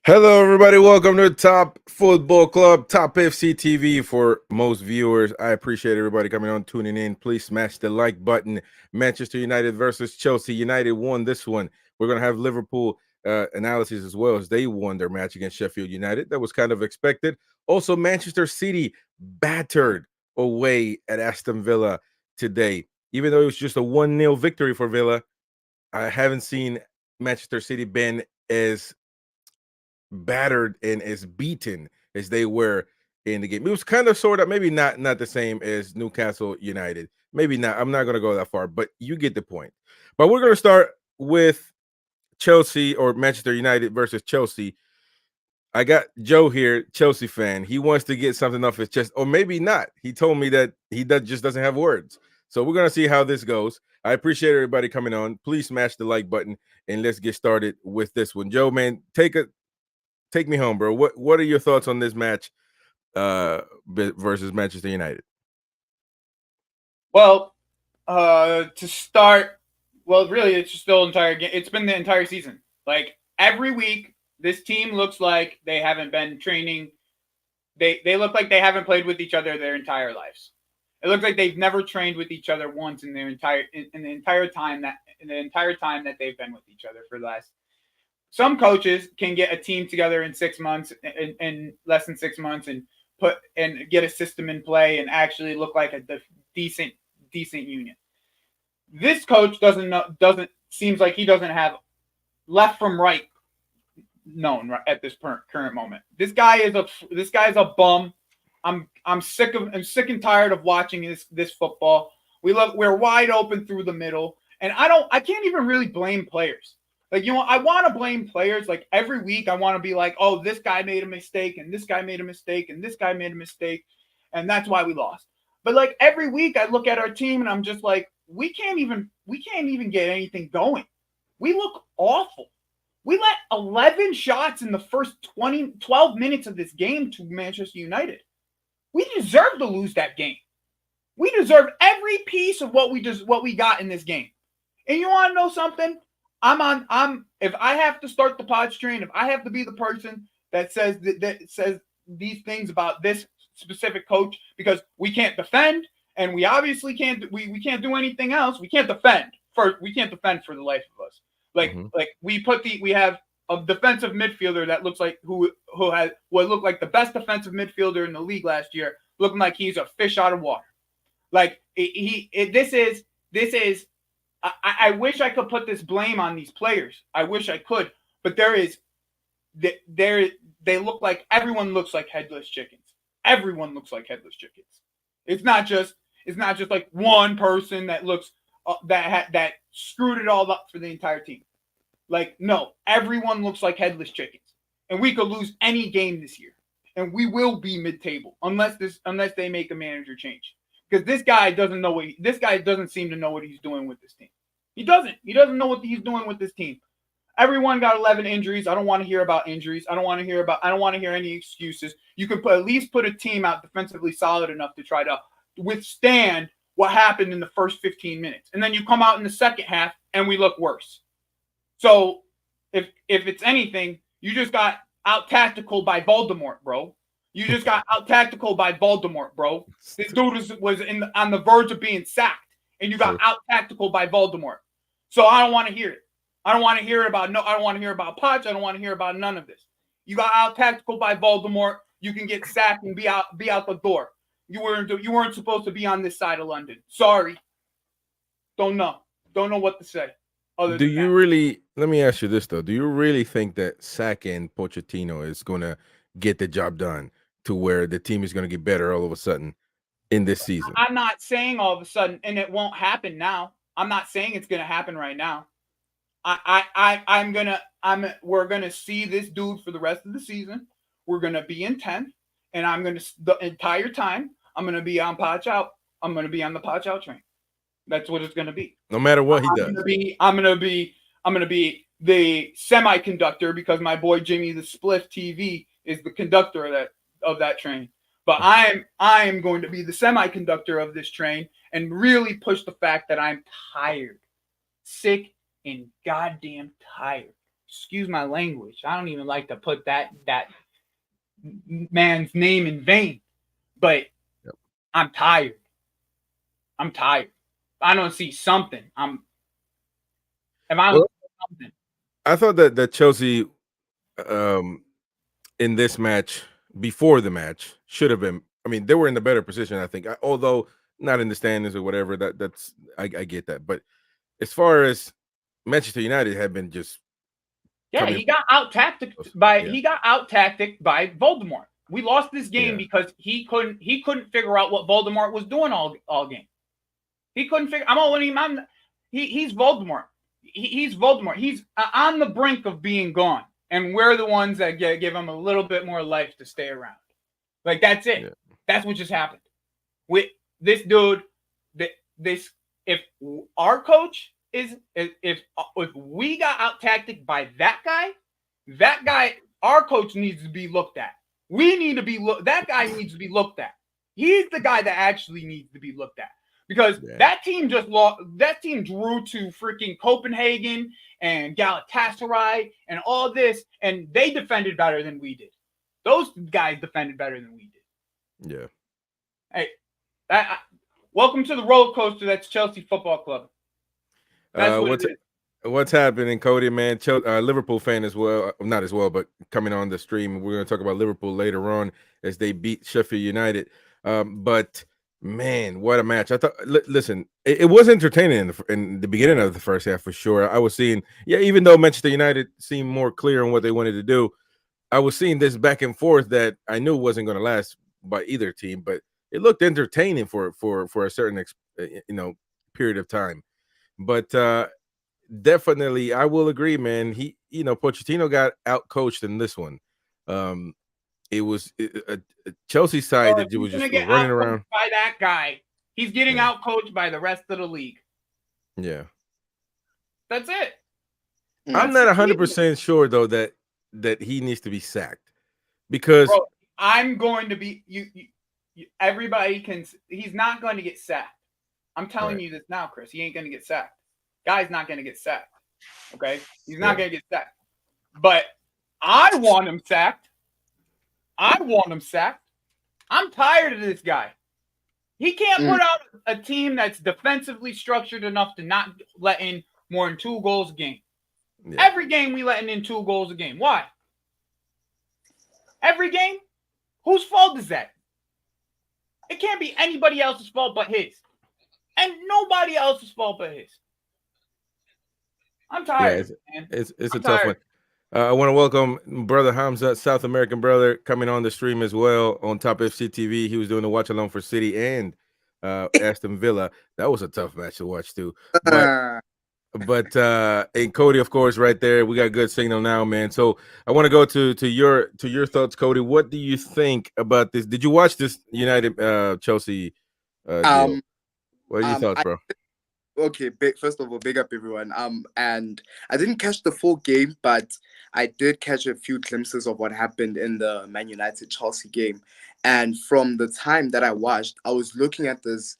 Hello, everybody. Welcome to Top Football Club, TopFCTV for most viewers. I appreciate everybody coming on, tuning in. Please smash the like button. Manchester United versus Chelsea. United won this one. We're going to have Liverpool analysis as well, as they won their match against Sheffield United. That was kind of expected. Also, Manchester City battered away at Aston Villa today. Even though it was just a 1-0 victory for Villa, I haven't seen Manchester City been as battered and as beaten as they were in the game. It was kind of sort of maybe not the same as Newcastle United. Maybe not. I'm not going to go that far, but you get the point. But we're going to start with Chelsea or Manchester United versus Chelsea. I got Joe here, Chelsea fan. He wants to get something off his chest, or maybe not. He told me that he just doesn't have words. So we're going to see how this goes. I appreciate everybody coming on. Please smash the like button and let's get started with this one. Joe, man, take me home, bro. What are your thoughts on this match versus Manchester United? Well, to start, really, it's just the entire game. It's been the entire season. Like every week, this team looks like they haven't been training. They look like they haven't played with each other their entire lives. It looks like they've never trained with each other once in the entire time that they've been with each other for the last. Some coaches can get a team together in 6 months, in less than 6 months, and get a system in play and actually look like a decent union. This coach seems like he doesn't have left from right known at this current moment. This guy is a bum. I'm sick and tired of watching this football. We're wide open through the middle, and I can't even really blame players. Like, I want to blame players. Like, every week I want to be like, oh, this guy made a mistake, and this guy made a mistake, and this guy made a mistake, and that's why we lost. But like every week I look at our team and I'm just like, we can't even get anything going. We look awful. We let 11 shots in the first 12 minutes of this game to Manchester United. We deserve to lose that game. We deserve every piece of what we got in this game. And you want to know something? If I have to start the pod train, if I have to be the person that says these things about this specific coach, because we can't defend, and we obviously can't do anything else. We can't defend for the life of us. Like we have a defensive midfielder that looks like who has what looked like the best defensive midfielder in the league last year, looking like he's a fish out of water. Like this is. I wish I could put this blame on these players. I wish I could, but they look like everyone looks like headless chickens. Everyone looks like headless chickens. It's not just like one person that looks that screwed it all up for the entire team. Like, no, everyone looks like headless chickens, and we could lose any game this year, and we will be mid-table unless they make a manager change. Because this guy doesn't seem to know what he's doing with this team. He doesn't know what he's doing with this team. Everyone got 11 injuries. I don't want to hear about injuries. I don't want to hear any excuses. You can at least put a team out defensively solid enough to try to withstand what happened in the first 15 minutes. And then you come out in the second half and we look worse. So if it's anything, you just got out tactical by Voldemort, bro. You just got out tactical by Voldemort, bro. This dude was on the verge of being sacked, and you got out tactical by Voldemort. So I don't want to hear it. I don't want to hear about Poch. I don't want to hear about none of this. You got out tactical by Voldemort. You can get sacked and be out the door. You weren't supposed to be on this side of London. Sorry. Don't know what to say. Do you really? Let me ask you this though. Do you really think that sacking Pochettino is going to get the job done to where the team is going to get better all of a sudden in this season? I'm not saying all of a sudden, and it won't happen now. I'm not saying it's going to happen right now. We're gonna see this dude for the rest of the season. We're gonna be in 10th, and the entire time I'm gonna be on Poch out. I'm gonna be on the Poch out train. That's what it's gonna be. No matter what he does. I'm gonna be the semiconductor, because my boy Jimmy the Spliff TV is the conductor of that train. But I am going to be the semiconductor of this train and really push the fact that I'm tired, sick, and goddamn tired excuse my language. I don't even like to put that man's name in vain, but Yep. I'm tired. I'm tired. I don't see something. If I don't see something. I thought that Chelsea, in this match, before the match, should have been. I mean, they were in the better position, I think. Although not in the standings or whatever. That's I get that. But as far as Manchester United had been just Yeah, he got out tacticked by Voldemort. We lost this game because he couldn't figure out what Voldemort was doing all game. He couldn't figure. He's Voldemort. He's Voldemort. He's on the brink of being gone, and we're the ones that give him a little bit more life to stay around. Like that's it. Yeah. That's what just happened with this dude. If our coach if we got out tacticked by that guy, our coach needs to be looked at. We need to be that guy needs to be looked at. He's the guy that actually needs to be looked at. Because that team just lost. That team drew to freaking Copenhagen and Galatasaray and all this, and they defended better than we did. Those guys defended better than we did. Yeah. Hey, welcome to the roller coaster. That's Chelsea Football Club. That's what's happening, Cody? Man, Liverpool fan as well. Not as well, but coming on the stream, we're going to talk about Liverpool later on as they beat Sheffield United. But man, what a match! I thought. Listen, it was entertaining in the beginning of the first half for sure. I was seeing, even though Manchester United seemed more clear on what they wanted to do, I was seeing this back and forth that I knew wasn't going to last by either team, but it looked entertaining for a certain period of time. But definitely, I will agree, man. Pochettino got out coached in this one. It was a Chelsea side that was just running around by that guy. He's getting out coached by the rest of the league. Yeah, that's it. I'm not 100% sure though that he needs to be sacked because I'm going to be everybody can. He's not going to get sacked. I'm telling you this now, Chris. He ain't going to get sacked. Guy's not going to get sacked. Okay, he's not going to get sacked. But I want him sacked. I'm tired of this guy. He can't put out a team that's defensively structured enough to not let in more than 2 goals a game. Yeah. Every game we letting in 2 goals a game. Why? Every game? Whose fault is that? It can't be anybody else's fault but his. And nobody else's fault but his. I'm tired. It's a tough one. I want to welcome brother Hamza, South American brother, coming on the stream as well on TopFCTV. He was doing the watch along for City and Aston Villa. That was a tough match to watch too. But and Cody, of course, right there. We got a good signal now, man. So I want to go to your thoughts, Cody. What do you think about this? Did you watch this United Chelsea deal? What are your thoughts, bro? Okay, first of all, big up everyone. And I didn't catch the full game, but I did catch a few glimpses of what happened in the Man United Chelsea game. And from the time that I watched, I was looking at this.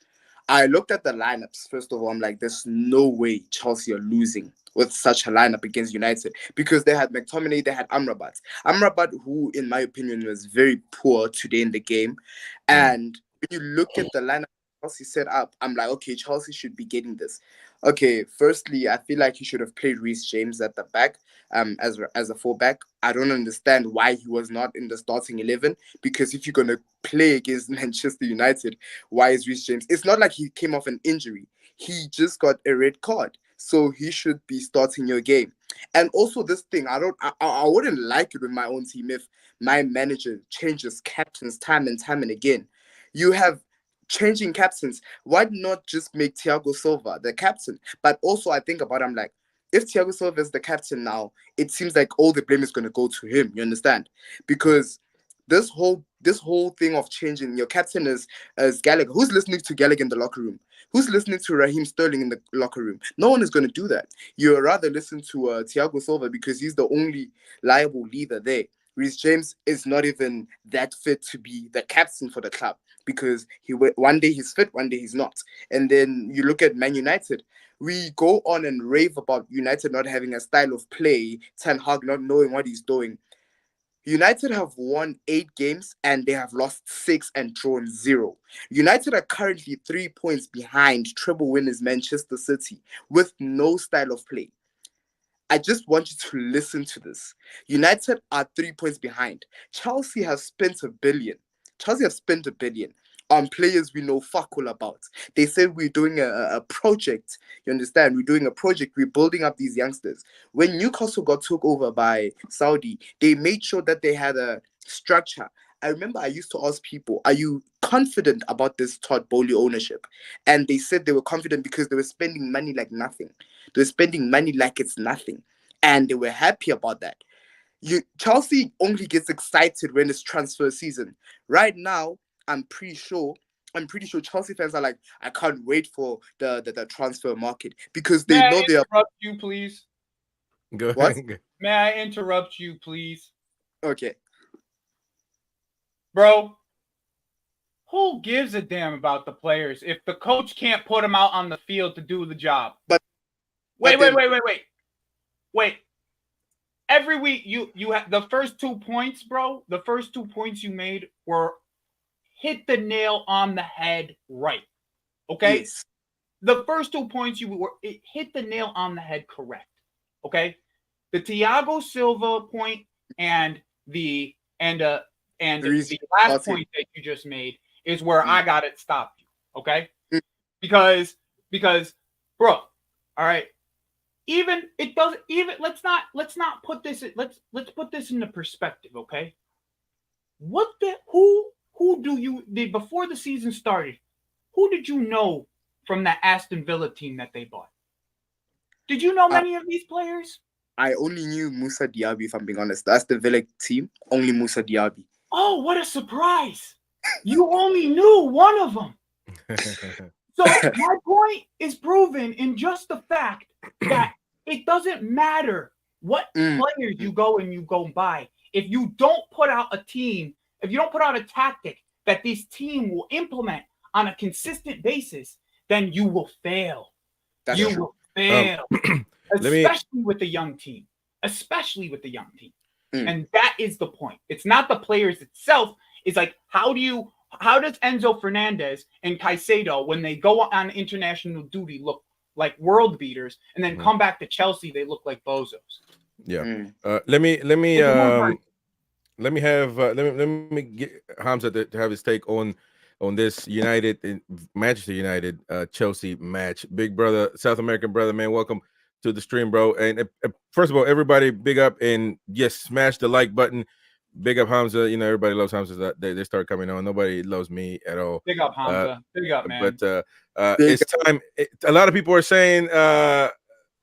I looked at the lineups. First of all, I'm like, there's no way Chelsea are losing with such a lineup against United because they had McTominay, they had Amrabat. Amrabat, who, in my opinion, was very poor today in the game. And when you look at the lineup Chelsea set up, I'm like, okay, Chelsea should be getting this. Okay, firstly, I feel like he should have played Reece James at the back as a fullback. I don't understand why he was not in the starting 11 because if you're going to play against Manchester United, why is Reece James? It's not like he came off an injury. He just got a red card. So he should be starting your game. And also this thing, I wouldn't like it with my own team if my manager changes captains time and again. You have changing captains. Why not just make Thiago Silva the captain? But also I think about it, I'm like, if Thiago Silva is the captain now, it seems like all the blame is going to go to him. You understand? Because this whole thing of changing your captain is Gallagher. Who's listening to Gallagher in the locker room? Who's listening to Raheem Sterling in the locker room? No one is going to do that. You'd rather listen to Thiago Silva because he's the only liable leader there. Reece James is not even that fit to be the captain for the club because one day he's fit, one day he's not. And then you look at Man United. We go on and rave about United not having a style of play, Ten Hag not knowing what he's doing. United have won 8 games and they have lost 6 and drawn 0. United are currently 3 points behind treble winners Manchester City with no style of play. I just want you to listen to this. United are 3 points behind. Chelsea has spent $1 billion. Chelsea have spent $1 billion on players we know fuck all about. They said we're doing a project. You understand? We're doing a project. We're building up these youngsters. When Newcastle got took over by Saudi, they made sure that they had a structure. I remember I used to ask people, are you confident about this Todd Bowley ownership? And they said they were confident because they were spending money like nothing. They were spending money like it's nothing. And they were happy about that. Chelsea only gets excited when it's transfer season. Right now, I'm pretty sure Chelsea fans are like, I can't wait for the transfer market because they know they are. May I interrupt you, please? Go What? ahead. May I interrupt you, please? Okay. Bro, who gives a damn about the players if the coach can't put them out on the field to do the job? Wait. Every week you have the first 2 points, bro. The first 2 points you made were hit the nail on the head right. Okay? Yes. The first 2 points it hit the nail on the head correct. Okay? The Thiago Silva point and the last point that you just made is where I got it stopped you. Okay? Because bro, all right. Let's not put this let's put this into perspective, okay? Who do you did before the season started? Who did you know from that Aston Villa team that they bought? Did you know many of these players? I only knew Musa Diaby, if I'm being honest. That's the Villa team. Only Musa Diaby. Oh, what a surprise! You only knew one of them. So my point is proven in just the fact that it doesn't matter what players you go and buy. If you don't put out a team, if you don't put out a tactic that this team will implement on a consistent basis, then you will fail. That's you true. will fail, especially with the young team. Especially with the young team. And that is the point. It's not the players itself. It's like, how does Enzo Fernandez and Caicedo, when they go on international duty, look like world beaters, and then come back to Chelsea, they look like bozos? Yeah. Let me get Hamza to have his take on this Manchester United Chelsea match. Big brother, South American brother, man, welcome to the stream, bro. And first of all, everybody, big up, and yes, smash the like button. Big up Hamza. You know, everybody loves Hamza. They start coming on. Nobody loves me at all. Big up Hamza. Big up, man. But it's time. A lot of people are saying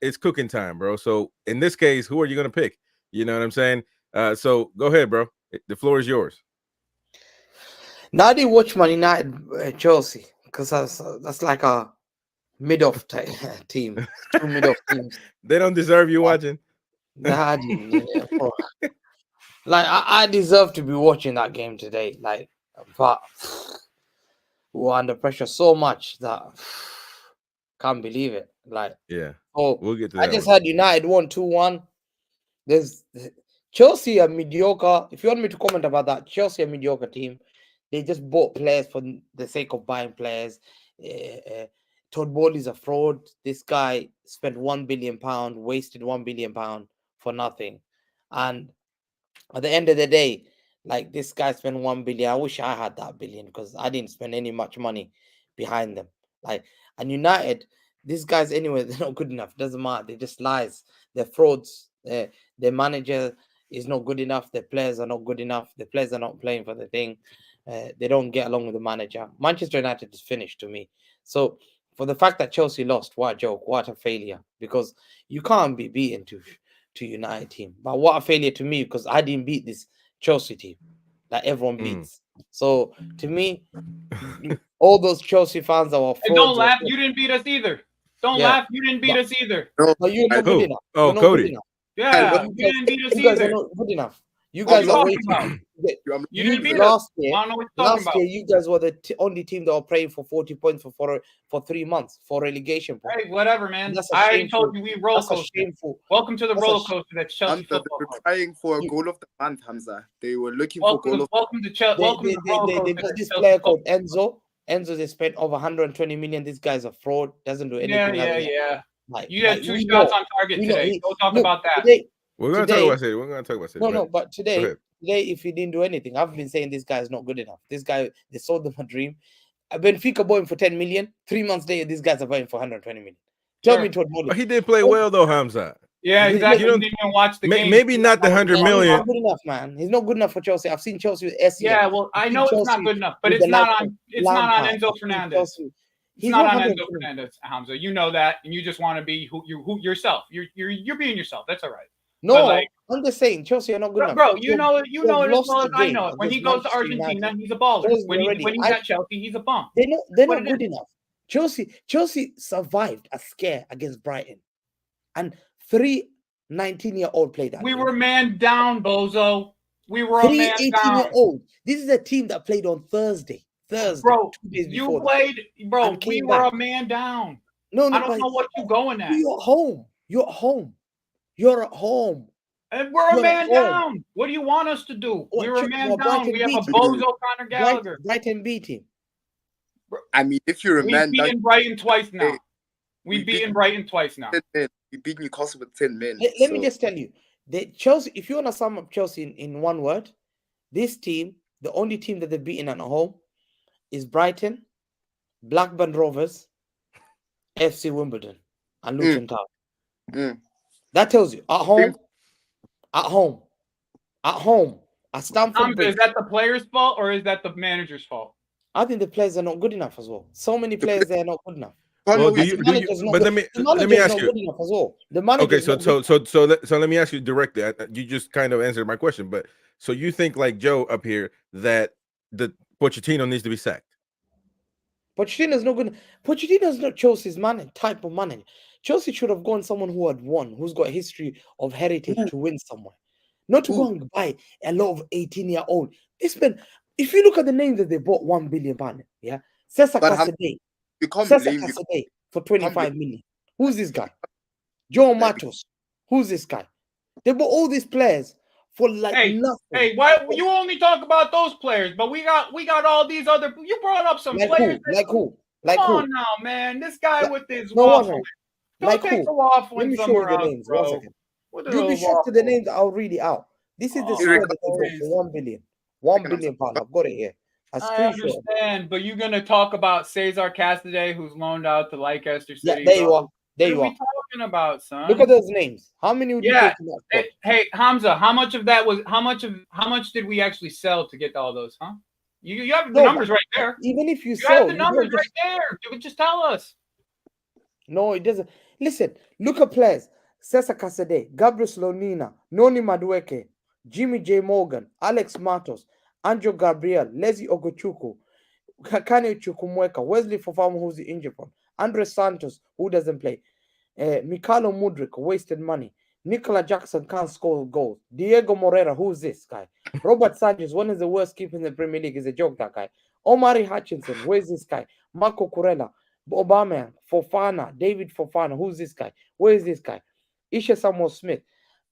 it's cooking time, bro. So in this case, who are you gonna pick? You know what I'm saying? So go ahead, bro. The floor is yours. Now I didn't watch Man United Chelsea because that's like a mid-off team. 2 mid-off teams. They don't deserve you watching. Nah, I didn't. Like I deserve to be watching that game today. Like, but we're under pressure so much that can't believe it. Like, yeah. Oh, we'll get to that. I just had United 1-2-1. There's Chelsea are mediocre. If you want me to comment about that, Chelsea are a mediocre team. They just bought players for the sake of buying players. Todd Bowley is a fraud. This guy spent £1 billion, wasted £1 billion for nothing. And at the end of the day, like, this guy spent $1 billion. I wish I had that billion because I didn't spend any much money behind them. Like, and United, these guys anyway, they're not good enough. Doesn't matter. They just lies. They're frauds. Their manager is not good enough. Their players are not good enough. The players are not playing for the thing. They don't get along with the manager. Manchester United is finished to me. So for the fact that Chelsea lost, what a joke, what a failure. Because you can't be beaten to United team. But what a failure to me, because I didn't beat this Chelsea team that everyone beats. So to me, all those Chelsea fans that were frauds. And don't laugh, you didn't beat us either. Don't laugh, you didn't beat us either. But you're not good enough. Oh, Cody. Yeah, you didn't beat us you guys either. are not good enough. You guys are talking waiting. about? You didn't beat us. Last I year, don't know what you're talking last year, you guys were the only team that were praying for 40 points for 3 months for relegation. Bro. Hey, whatever, man. That's a I already shameful- told you we roller That's a coaster. shameful. Welcome to the that's a roller sh- coaster that's Chelsea Hamza, they Football were Club. trying for a You- goal of the month, Hamza. They were looking for goal of Welcome to Chelsea. Welcome to the roller They coaster. got that's this Chelsea player Football called Enzo. Enzo, they spent over 120 million. This guy's a fraud. Doesn't do anything. Yeah. Like, You had like, 2 we shots know. on target We know. today. Go talk Look, about that. We're gonna talk about City. We're gonna talk about City. No, but Go today, ahead. if he didn't do anything, I've been saying this guy is not good enough. This guy, they sold them a dream. Benfica bought him for 10 million. 3 months later, these guys are buying for 120 million. Tell me, Todd Muller. But he did play well though, Hamza. Yeah, You exactly. You don't- didn't even watch the game. Maybe not the 100 He's million. not good enough, man. He's not good enough for Chelsea. I've seen Chelsea with SEM. Yeah, well, I know it's not good enough, but with it's the not likes on. of It's not on Lampard. Enzo I've seen Fernandez. Chelsea. It's He's not not on 100 Enzo Fernandez, Hamza. You know that, and you just want to be who yourself. You're being yourself. That's all right. No, like- I'm just saying Chelsea are not good enough. Bro, you know it they've as lost well the as I game know it. When he against goes to Manchester Argentina, United. he's a baller. Chelsea When already- he's at Chelsea, he's a bum. They're what not it good enough. Chelsea survived a scare against Brighton, and 3 19-year-old played that. We game. were man down, Bozo. We were a 3 man down. 18-year-old. This is a team that played on Thursday, Bro, 2 days you before. played, bro. and We came were back. a man down. No, I don't but know what you're going at. you're at home. You're at home. You're at home. And we're a You're man at home. down. What do you want us to do? What, We were a man well, down. Brighton We have a beat you. Bozo Conor Gallagher. Brighton beat him. I mean, if you're a We've man, beaten Brighton twice now. Hey, We've we beaten beat- Brighton twice now. 10 men. We beat Newcastle with 10 men. Let me just tell you, the Chelsea. If you want to sum up Chelsea in one word, this team, the only team that they've beaten at home, is Brighton, Blackburn Rovers, FC Wimbledon, and Luton Town. Mm. That tells you at home, at Stamford Bridge. Is that the player's fault or is that the manager's fault? I think the players are not good enough as well. So many players they are not good enough. Well, we- do you, manager's not but good. let The me manager's ask not you. good enough as well. The manager. Okay, so let me ask you directly. You just kind of answered my question, but so you think like Joe up here that the Pochettino needs to be sacked? Pochettino's not good. Pochettino's not Chelsea's type of manager. Chelsea should have gone someone who had won, who's got a history of heritage to win somewhere. Not to go and buy a lot of 18-year-old. It's been, if you look at the names that they bought £1 billion, yeah, Cesar But Casadei. You can't Cesar blame you. Casadei for 25 million. Who's this guy? Joe Matos. Who's this guy? They bought all these players for nothing. Hey, why you only talk about those players? But we got all these other. You brought up some players. Like who? Come on now, man. This guy with his no waffle. one. Don't Like take who? the waffle Let me show you somewhere the else, names. bro. 1 second. What the You'll be little shocked to the waffle? names. I'll read it out. This is the Oh, squad that they please. bought for 1 billion. 1 billion pound. I've got it here. A I screenshot. understand, but you're gonna talk about Cesar Casadei, who's loaned out to Leicester City. Yeah, there you bro. are. There you What are. are we talking about, son? Look at those names. How many would you Yeah. take in that squad? Hey, Hamza, how much of that was how much did we actually sell to get all those, huh? You have the No, numbers right there. Even if you You sell, have the you numbers don't just- right there. You would just tell us. No, it doesn't. Listen, look at players. Cesar Casadei, Gabriel Slonina, Noni Madueke, Jimmy J. Morgan, Alex Matos, Andrew Gabriel, Leslie Ogochukwu, Kane Chukwumweka, Wesley Fofana, who's the injured one, Andre Santos, who doesn't play, Mikalo Mudrik, wasted money, Nicola Jackson can't score goals, Diego Moreira, who's this guy, Robert Sanchez, one of the worst keepers in the Premier League, is a joke, that guy, Omari Hutchinson, where's this guy, Marco Kurela, Obama, Fofana, David Fofana, who's this guy, where's this guy, Isha Samuel Smith,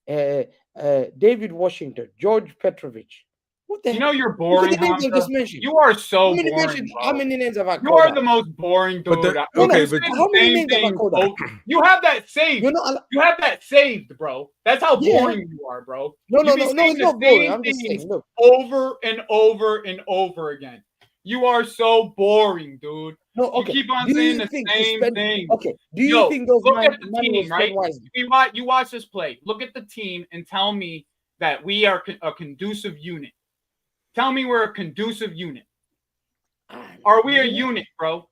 David Washington, George Petrovich. What the You know hell? you're Look boring, at the names I Hamza. just mentioned. You are so How many boring, mentioned- bro. how many names have I You called are out? the most boring dude. But the- I- okay, you but- say the How many same names have I thing called out? You have that saved. You're not. You have that saved, bro. That's how Yeah. boring you are, bro. No, You no, be no, no. saying It's the not boring. same I'm just things saying. Look, over and over and over again. You are so boring, dude. no. You Okay. keep on Do saying you the think to same spend- thing. Okay. Do you Yo, think those look money at the was team, spent right? wisely? You watch this play. Look at the team and tell me that we are a conducive unit. Tell me we're a conducive unit. Are we a unit, bro?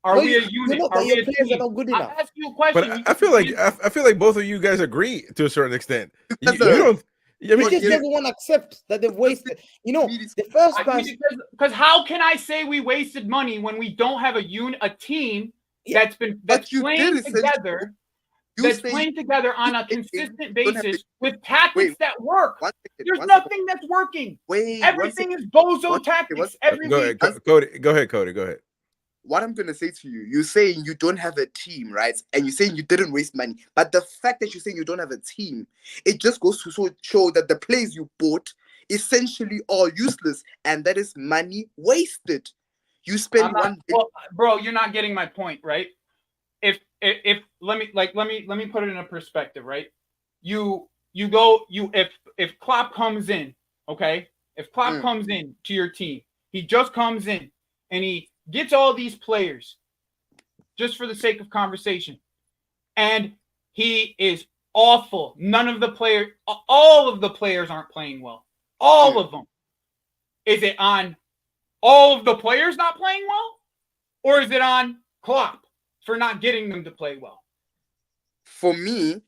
Are No, we you- a you're unit? not, Are but we your a players are team? not good I enough. asked you a question. But I feel like both of you guys agree to a certain extent. You That's a- don't. I He mean, just yeah. doesn't want to accept that they've wasted. You know, the first person. Because how can I say we wasted money when we don't have a team Yeah, that's but you playing did essentially- together? that's say playing together on a you consistent don't have basis a- with tactics wait, that work. one second, There's one second. nothing that's working. Wait, Everything is bozo one tactics second. every Go week. ahead, Cody. Go ahead, Cody. Go ahead. What I'm gonna say to you, you're saying you don't have a team, right? And you're saying you didn't waste money. But the fact that you're saying you don't have a team, it just goes to show that the players you bought essentially are useless, and that is money wasted. You spend Well, bro, you're not getting my point, right? If let me put it in a perspective, right? If Klopp comes in, okay? If Klopp comes in to your team, he just comes in and he gets all these players just for the sake of conversation. And he is awful. All of the players aren't playing well. All of them. Is it on all of the players not playing well? Or is it on Klopp for not getting them to play well? For me,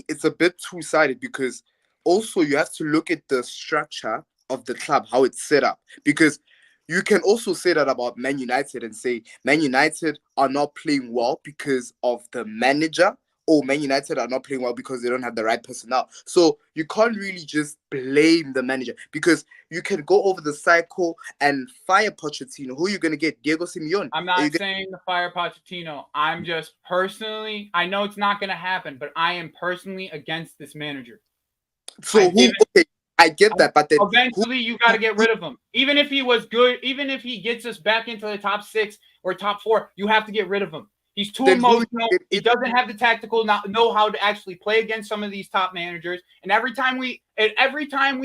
it's a bit two-sided, because also you have to look at the structure of the club, how it's set up. Because you can also say that about Man United and say Man United are not playing well because of the manager, or Man United are not playing well because they don't have the right personnel. So you can't really just blame the manager, because you can go over the cycle and fire Pochettino. Who are you going to get? Diego Simeone? I'm not saying to fire Pochettino. I'm just personally, I know it's not going to happen, but I am personally against this manager. So I get that, but then eventually you got to get rid of him. Even if he was good, even if he gets us back into the top 6 or top 4, you have to get rid of him. He's too emotional. He doesn't have the tactical know-how to actually play against some of these top managers. And every time we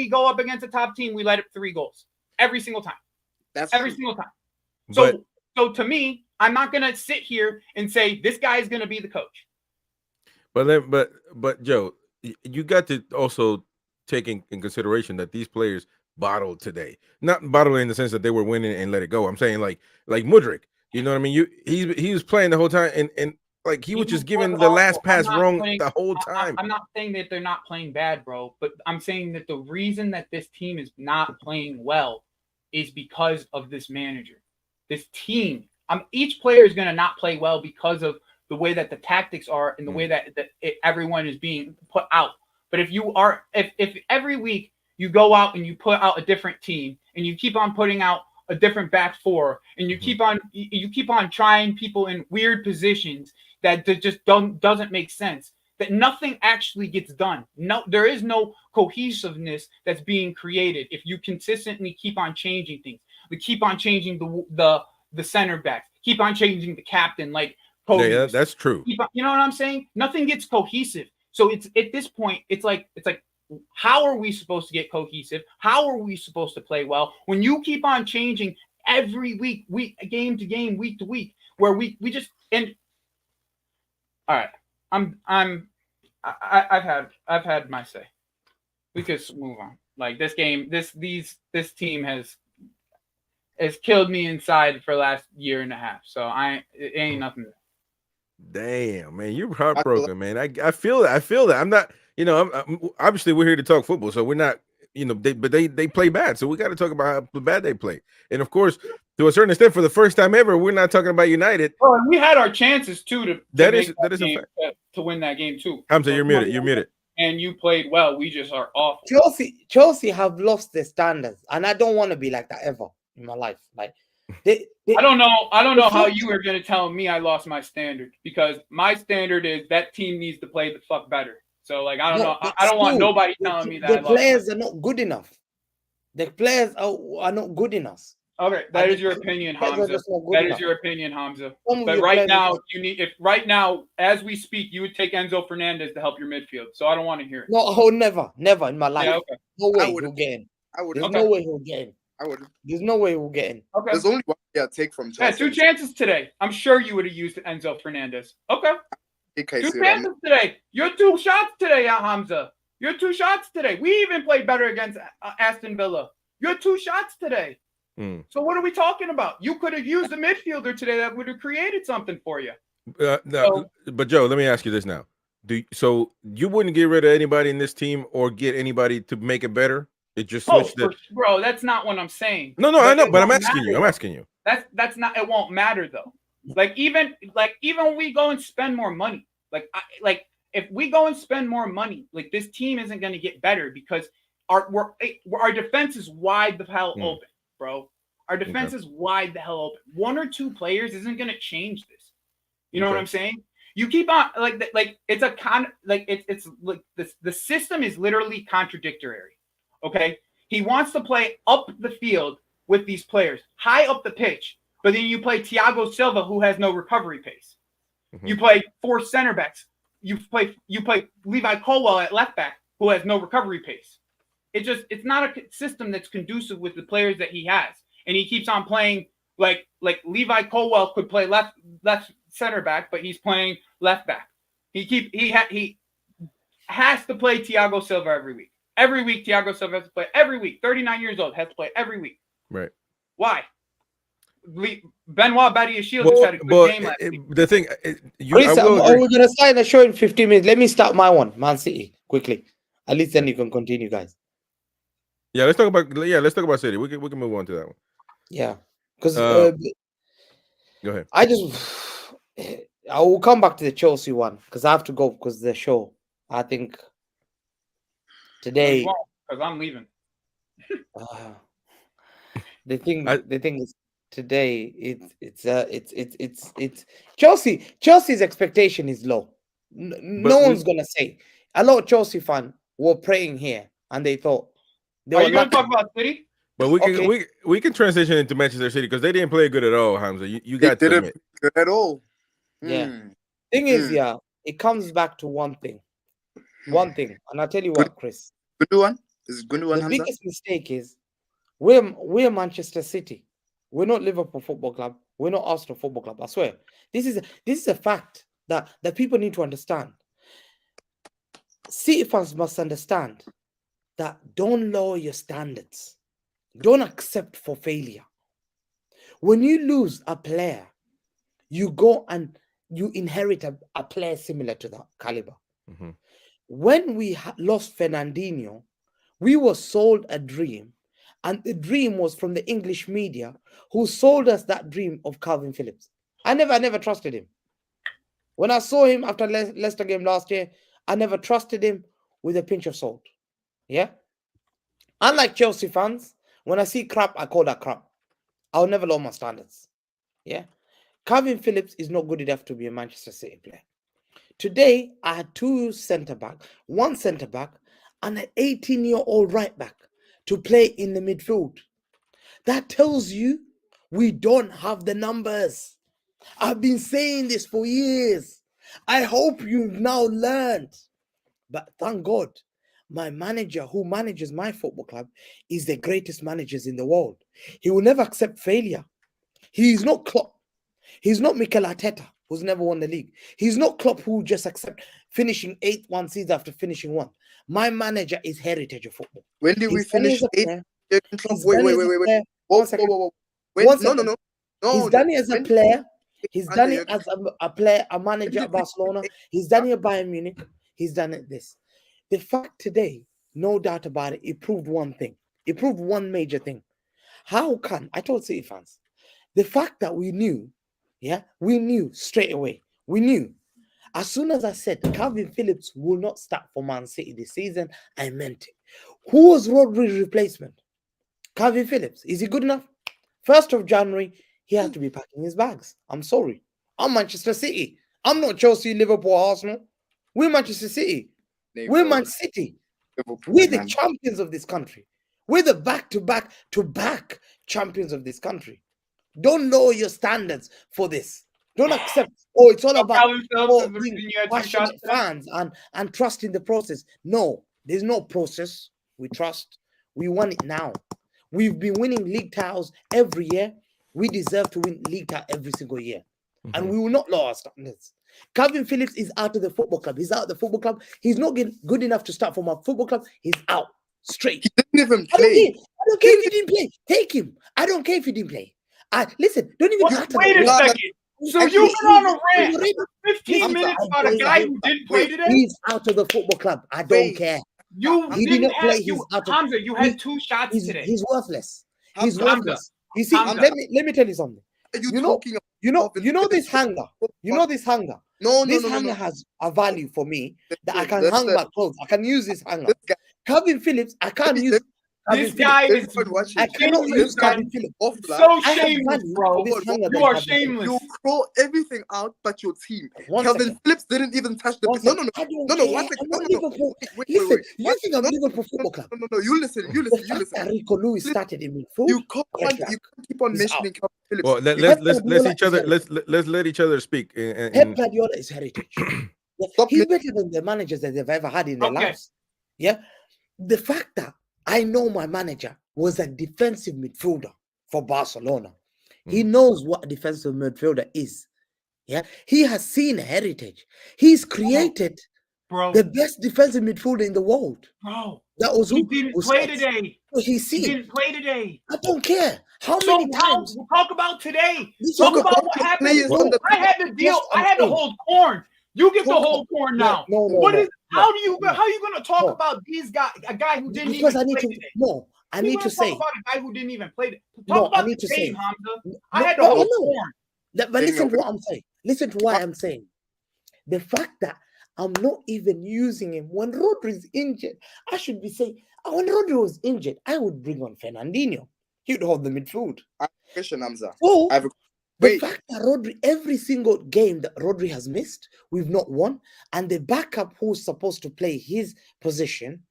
go up against a top team, we let up 3 goals. Every single time. Single time. So to me, I'm not gonna sit here and say this guy is gonna be the coach. But Joe, you got to also take in consideration that these players bottled today. Not bottled in the sense that they were winning and let it go. I'm saying like Mudryk. You know what I mean? He was playing the whole time, and like he was just giving the last pass wrong the whole time. I'm not saying that they're not playing bad, bro, but I'm saying that the reason that this team is not playing well is because of this manager. This team, each player is going to not play well because of the way that the tactics are and the way that everyone is being put out. But if every week you go out and you put out a different team and you keep on putting out a different back 4 and you keep on trying people in weird positions that just doesn't make sense, that nothing actually gets done. No, there is no cohesiveness that's being created if you consistently keep on changing things. We keep on changing the center backs, keep on changing the captain, like Kobe. Yeah, that's true. You know what I'm saying? Nothing gets cohesive. So it's at this point, it's like how are we supposed to get cohesive? How are we supposed to play well when you keep on changing every week, game to game, week to week, where we just end. All right, I've had my say. We could move on. Like this game, this team has killed me inside for the last year and a half. So it ain't nothing. Damn, man, you're heartbroken, man. I feel that. I'm not, I'm obviously we're here to talk football, so we're not, they play bad, so we got to talk about how bad they play. And of course, to a certain extent, for the first time ever, we're not talking about United. Oh, and we had our chances too that is a fact. To win that game too. Hamza, you're muted. You're muted. And you played well. We just are awful. Chelsea have lost their standards, and I don't want to be like that ever in my life. Like I don't know how you are going to tell me I lost my standard, because my standard is that team needs to play the fuck better. So like I don't know. I don't want nobody telling me that the players are not good enough. The players are not good enough. Okay, that is your opinion, Hamza. That is your opinion, Hamza. But right now, right now, as we speak, you would take Enzo Fernandez to help your midfield. So I don't want to hear it. No, never in my life. Yeah, okay. No way he'll get in. There's no way he'll get in. There's no way we'll get in. Okay. There's only one take from Chelsea. Yeah, 2 chances today. I'm sure you would have used Enzo Fernandez. Okay. 2 chances today. Your 2 shots today, Hamza. Your 2 shots today. We even played better against Aston Villa. Your 2 shots today. So what are we talking about? You could have used a midfielder today that would have created something for you. But Joe, let me ask you this now. So you wouldn't get rid of anybody in this team or get anybody to make it better? It just switched bro, that's not what I'm saying. No, I know, but I'm asking you. I'm asking you. That's not. It won't matter though. Like even when we go and spend more money, like if we go and spend more money, like this team isn't going to get better because our defense is wide the hell open, bro. Our defense is wide the hell open. One or two players isn't going to change this. You know what I'm saying? You keep on like it's a it's like the system is literally contradictory. Okay, he wants to play up the field with these players, high up the pitch, but then you play Thiago Silva, who has no recovery pace. You play 4 center backs. You play Levi Colwell at left back, who has no recovery pace. It's not a system that's conducive with the players that he has, and he keeps on playing like Levi Colwell could play left center back, but he's playing left back. He has to play Thiago Silva every week. Every week, Thiago Silva has to play. Every week, 39 years old, has to play every week. Right. Why? Benoit Badiashile just had a good game last week. The thing, we're going to start the show in 15 minutes. Let me start my one, Man City, quickly. At least then you can continue, guys. Yeah, let's talk about City. We can move on to that one. Yeah, because go ahead. I will come back to the Chelsea one because I have to go because the show. I think today because I'm leaving. The thing is today it's Chelsea. Chelsea's expectation is low. No one's gonna say. A lot of Chelsea fans were praying here and they thought. Are you gonna talk about City? But we can transition into Manchester City because they didn't play good at all, Hamza. You got to admit. Good at all. Yeah. Thing is, it comes back to one thing. And I'll tell you what, Chris. Gundogan? Is Gundogan the Hamza? biggest mistake is we're Manchester City. We're not Liverpool Football Club. We're not Aston Football Club. I swear. This is a fact that people need to understand. City fans must understand that don't lower your standards. Don't accept for failure. When you lose a player, you go and you inherit a player similar to that caliber. When we lost Fernandinho, we were sold a dream, and the dream was from the English media who sold us that dream of Calvin Phillips. I never trusted him. When I saw him after Leicester game last year, I never trusted him with a pinch of salt. Yeah? Unlike Chelsea fans, when I see crap, I call that crap. I'll never lower my standards. Yeah? Calvin Phillips is not good enough to be a Manchester City player. Today, I had one centre back, and an 18-year-old right back to play in the midfield. That tells you we don't have the numbers. I've been saying this for years. I hope you've now learned. But thank God, my manager who manages my football club is the greatest managers in the world. He will never accept failure. He's not Klopp. He's not Mikel Arteta, who's never won the league. He's not Klopp, who just accept finishing 8th one season after finishing 1. My manager is heritage of football. When did we finish 8th? Wait. No. He's done it as a player. He's done it as a player, a manager at Barcelona. He's done it at Bayern Munich. He's done it this. The fact today, no doubt about it, it proved one thing. It proved one major thing. How can, I told City fans, the fact that we knew straight away. We knew. As soon as I said Calvin Phillips will not start for Man City this season, I meant it. Who was Rodri's replacement? Calvin Phillips. Is he good enough? 1st of January, he has to be packing his bags. I'm sorry. I'm Manchester City. I'm not Chelsea, Liverpool, Arsenal. We're Manchester City. We're Man City. We're the champions of this country. We're the back-to-back champions of this country. Don't lower your standards for this. Don't accept. It's all about being passionate fans and trusting the process. No, there's no process. We trust. We want it now. We've been winning league titles every year. We deserve to win league title every single year. And we will not lower our standards. Calvin Phillips is out of the football club. He's out of the football club. He's not good enough to start for my football club. He's out. Straight. He didn't even play. I don't care if he didn't play. Take him. I don't care if he didn't play. Listen, don't even wait a second. So you've been on a rant for 15 minutes about a guy who didn't play today? He's out of the football club. I don't care. He didn't play. Hamza, you had 2 shots today. He's worthless. He's worthless. You see, let me tell you something. Are you talking about You know Calvin this Phillips. hunger. You know this hunger. No, This no, no, hunger no. has a value for me that I can Listen, hang my clothes. I can use this hanger. This guy, Calvin Phillips, I can't use Calvin This Phillips. guy is everyone watching. I cannot shameless, use Calvin man. Phillips. Waffler, So I have shameless, value bro. for this hanger You than are Calvin Phillips. shameless. you throw everything out but your team. One Calvin second. Phillips didn't even touch the. One No, second. I don't no, care. 1 second. I'm No, not no, no. Liverpool. Wait. Listen, you One think I'm second. Liverpool Football Club? No. You listen. The fact that Rico Lewis started in midfield, You can't red flag. keep on He's mentioning Calvin Phillips. Well, let's let each other speak. Pep Guardiola is heritage. Yeah, Stop he's me- better than the managers that they've ever had in their Okay. lives. Yeah. The fact that I know my manager was a defensive midfielder for Barcelona. He knows what a defensive midfielder is. Yeah. He has seen heritage. He's created Bro, the best defensive midfielder in the world. bro. That was He who didn't was play Spence. today. He's He seen. didn't play today. I don't care. How So many times? we'll talk about today. This Talk is about about what the happened. players on the I had the deal. Just I had to saying. hold corn. You get to Talk hold corn now. No. What is? no, How do you? no. How are you going to talk No. about these guys? A guy who didn't Because even I need play to today. no. I You need wanna to talk say about a guy who didn't even play. Talk no. about I need the to game, say Hamza. no, I had to no, hold no. corn. But listen to what I'm saying. Listen to why I'm saying. The fact that I'm not even using him when Rodri is injured, I should be saying when Rodri was injured, I would bring on Fernandinho. He would hold the midfield. I have a question, Hamza. So I have a- the Wait. fact that Rodri, every single game that Rodri has missed, we've not won, and the backup who's supposed to play his position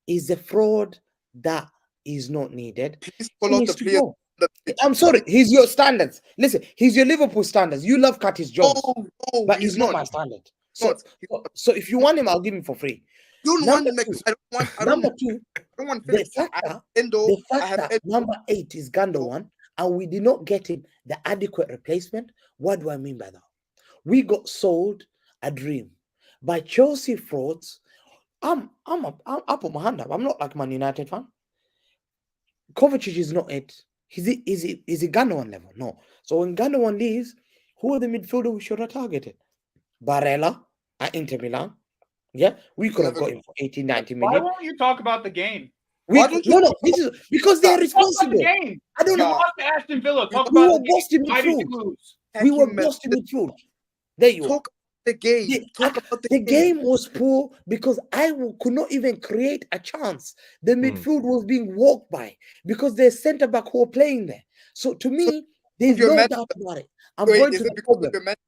is a fraud that is not needed. Please He follow the needs to players. go. I'm sorry, he's your standards. Listen, he's your Liverpool standards. You love Curtis Jones, No, but he's not my standard. So, not. so if you want him, I'll give him for free. You don't Number want two. I don't want. I Number two, don't want the Phillips. fact I that have Endo. the I fact have that Endo. number 8 is Gundogan, and we did not get him the adequate replacement. What do I mean by that? We got sold a dream by Chelsea frauds. I put my hand up. I'm not like Man United fan. Kovacic is not it. Is he Gundogan level? No. So when Gundogan leaves, who are the midfielder we should have targeted? Barella at Inter Milan. Yeah, we could have got him for 80, 90 Why million. won't you talk about the game? Why don't you No, this is because they're Talk about responsible. the game. I don't You know. lost to Aston Villa. Talk We about were the bossed in game. Why did you midfield. lose? We were attacking bossed in midfield. There you are. Talk the game. Talk about The game was poor because could not even create a chance. The midfield was being walked by because there's centre back who are playing there. So to me, there's your no man- doubt about it. I'm Wait, going is to it the because problem. of your manager?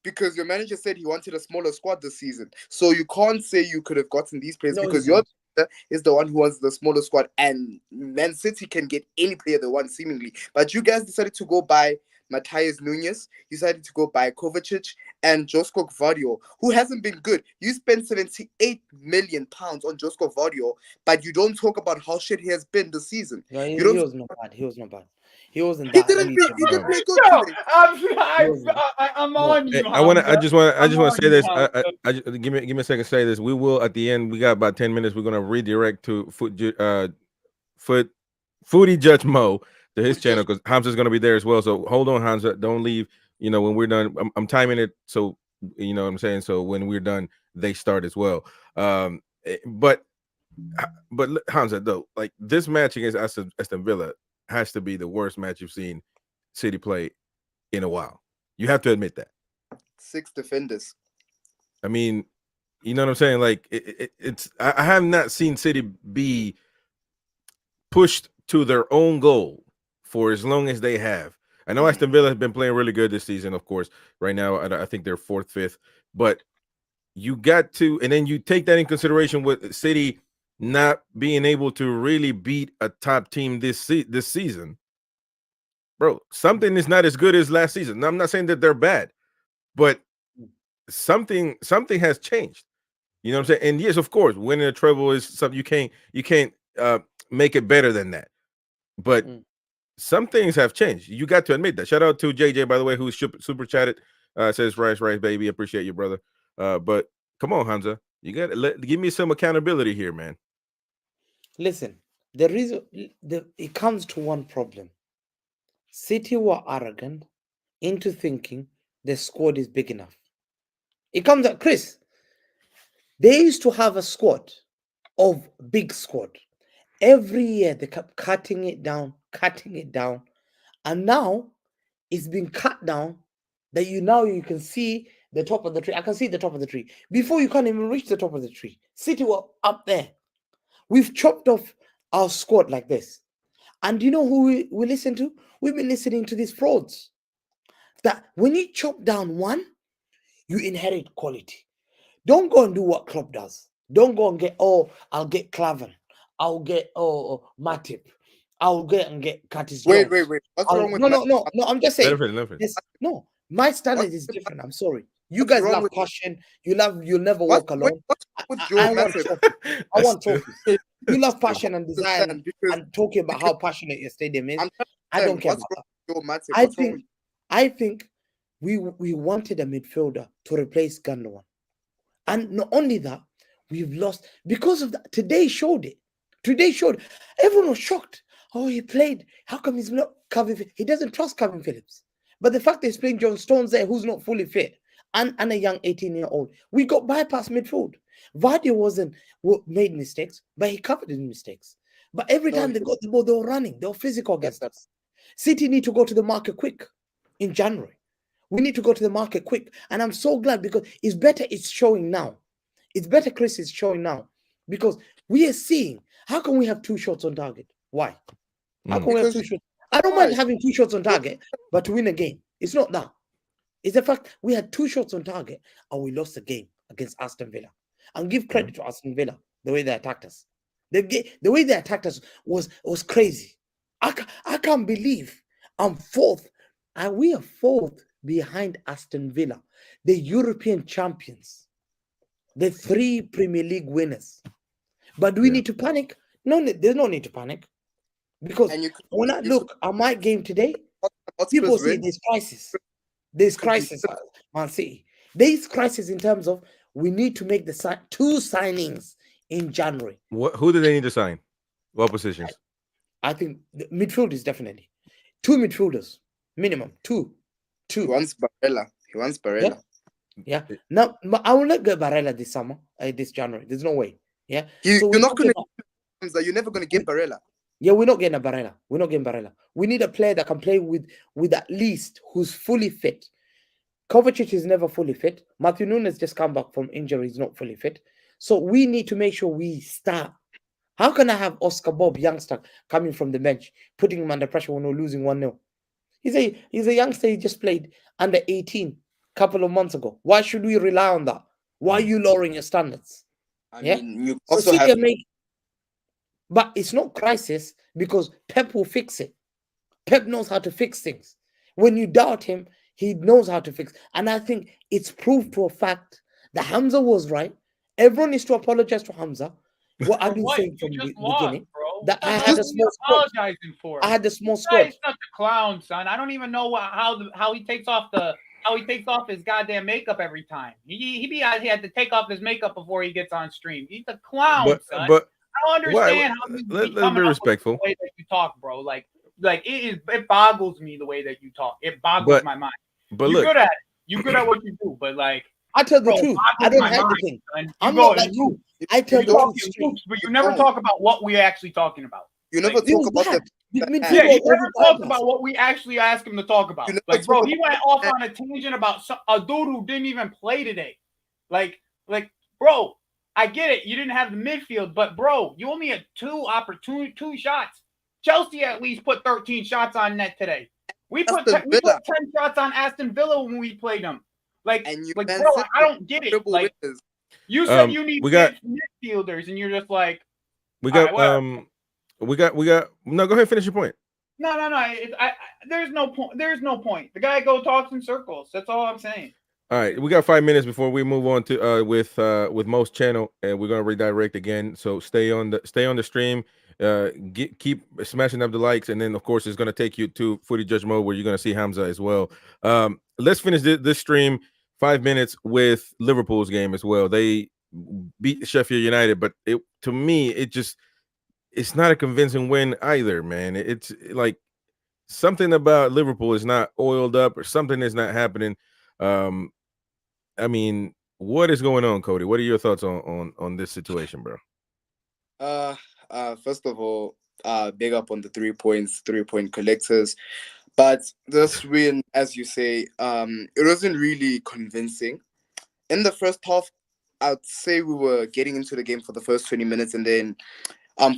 Because your manager said he wanted a smaller squad this season, so you can't say you could have gotten these players No, because he's your not. manager is the one who wants the smaller squad, and Man City can get any player they want seemingly. But you guys decided to go buy Matthias Nunes, you decided to go buy Kovacic and Josko Gvardiol, who hasn't been good. You spent £78 million on Josko Gvardiol, but you don't talk about how shit he has been this season. No, he don't- was not bad. He was not bad. He wasn't He that. didn't play good Yo, today. I'm on you. I just want to on say you, this. Hamza. I just, give me a second to say this. We will at the end. We got about 10 minutes. We're gonna redirect to Foodie Judge Mo to his channel because Hamza's gonna be there as well. So hold on, Hamza. Don't leave. You know when we're done. I'm timing it so you know what I'm saying. So when we're done, they start as well. But Hamza though, like this match against Aston Villa has to be the worst match you've seen City play in a while. You have to admit that. 6 defenders. I mean, you know what I'm saying? Like it's I have not seen City be pushed to their own goal for as long as they have. I know Aston Villa has been playing really good this season, of course. Right now, I think they're 4th, 5th, but you got to, and then you take that in consideration with City not being able to really beat a top team this season. Bro, something is not as good as last season. Now, I'm not saying that they're bad, but something has changed. You know what I'm saying? And yes, of course, winning a treble is something you can't make it better than that. But some things have changed. You got to admit that. Shout out to JJ, by the way, who's super chatted. Says rice, baby. Appreciate you, brother. But come on, Hamza, you got to give me some accountability here, man. Listen, the reason it comes to one problem. City were arrogant into thinking the squad is big enough. It comes at Chris. They used to have a squad of big squad. Every year they kept cutting it down, and now it's been cut down that you can see the top of the tree. I can see the top of the tree. Before you can't even reach the top of the tree. City were up there. We've chopped off our squad like this. And you know who we listen to? We've been listening to these frauds. That when you chop down one, you inherit quality. Don't go and do what Klopp does. Don't go and get, I'll get Clavan. I'll get, Matip. I'll get Curtis Wait. Jones. What's wrong with No. I'm just saying. Let him finish. No, my standard is different. I'm sorry. You what's guys wrong love with- passion. You'll never walk alone. What's wrong with Joe I want Matip? trophy. I want trophy. You love passion and desire Understand, because and talking about how passionate your stadium is. I'm trying to I don't understand care what's about that. wrong with Joe Matip. What's wrong with I think we wanted a midfielder to replace Gundogan. And not only that, we've lost because of that. Today showed it. Everyone was shocked. Oh, he played. How come he's not Calvin? He doesn't trust Calvin Phillips. But the fact that he's playing John Stones there, who's not fully fit, and a young 18-year-old, we got bypassed midfield. Vardy made mistakes, but he covered his mistakes. But every time they got the ball, they were running. They were physical against us. City need to go to the market quick in January. We need to go to the market quick. And I'm so glad because it's better it's showing now. It's better Chris is showing now. Because we are seeing, how can we have 2 shots on target? Why? How can we have 2 shots? I don't mind having 2 shots on target, but to win a game, it's not that. It's the fact we had 2 shots on target and we lost the game against Aston Villa. And give credit to Aston Villa, the way they attacked us. The way they attacked us was crazy. I can't believe I'm 4th. And we are 4th behind Aston Villa, the European champions, the 3 Premier League winners. But do we need to panic? No, there's no need to panic. Because when I look at my game today, people say there's crisis. There's crisis, Man City. There's crisis in terms of we need to make the 2 signings in January. Who do they need to sign? What positions? I think the midfield is definitely 2 midfielders, minimum 2. He wants Barella. Yeah. Now I will not get Barella this summer, this January. There's no way. Yeah. You're not going to. You're never going to get Barella. Yeah, we're not getting a Barella. We need a player that can play with at least who's fully fit. Kovacic is never fully fit. Matthew Nunes just come back from injury. He's not fully fit. So we need to make sure we start. How can I have Oscar Bob, youngster, coming from the bench, putting him under pressure when we're losing 1-0? He's a youngster. He just played under 18 a couple of months ago. Why should we rely on that? Why are you lowering your standards? I mean, you So also City have. But it's not crisis because Pep will fix it. Pep knows how to fix things. When you doubt him, he knows how to fix. And I think it's proved to a fact that Hamza was right. Everyone needs to apologize to Hamza. What I've been saying from the beginning. Bro. That I had a small squad. For. I had a small squad. He's such a clown, son. I don't even know how he takes off his goddamn makeup every time. He be out here had to take off his makeup before he gets on stream. He's a clown, son. But I don't understand how you let's be respectful. The way that you talk, bro. Like it boggles me the way that you talk. It boggles my mind. But you're look, good at it. You're good at what you do, but like I tell the truth. I don't hide the thing. I'm not like you. I tell the truth. But you never talk about what we're actually talking about. You never talk about that. Yeah, you never talk about what we actually ask him to talk about. Like, bro, he went off on a tangent about a dude who didn't even play today. Like, bro, I get it. You didn't have the midfield, but bro, you only had 2 shots. Chelsea at least put 13 shots on net today. We put 10 shots on Aston Villa when we played them. Like bro, I don't get it. Like, you said you need midfielders, and you're just like, we got no. Go ahead, finish your point. No. There's no point. There's no point. The guy talks in circles. That's all I'm saying. All right, we got 5 minutes before we move on to with Most channel, and we're gonna redirect again. So stay on the stream. Keep smashing up the likes, and then of course it's gonna take you to Footy Judge Mode where you're gonna see Hamza as well. Let's finish this stream 5 minutes with Liverpool's game as well. They beat Sheffield United, but to me it's not a convincing win either, man. It's like something about Liverpool is not oiled up, or something is not happening. I mean, what is going on, Cody? What are your thoughts on this situation, bro? First of all, big up on the 3 points, 3-point collectors. But this win, as you say, it wasn't really convincing. In the first half, I'd say we were getting into the game for the first 20 minutes, and then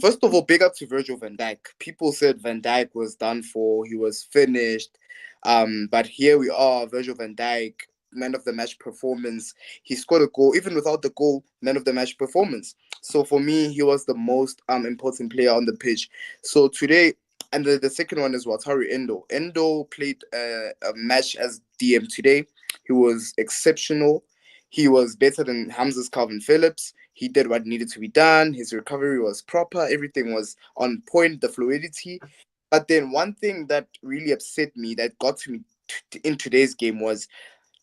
first of all, big up to Virgil van Dijk. People said Van Dijk was done for, he was finished. But here we are, Virgil van Dijk, man of the match performance. He scored a goal, even without the goal, man of the match performance. So for me, he was the most important player on the pitch. So today, and the second one is Wataru Endo. Endo played a match as DM today. He was exceptional. He was better than Hamza's Calvin Phillips. He did what needed to be done. His recovery was proper. Everything was on point, the fluidity. But then one thing that really upset me, that got to me in today's game, was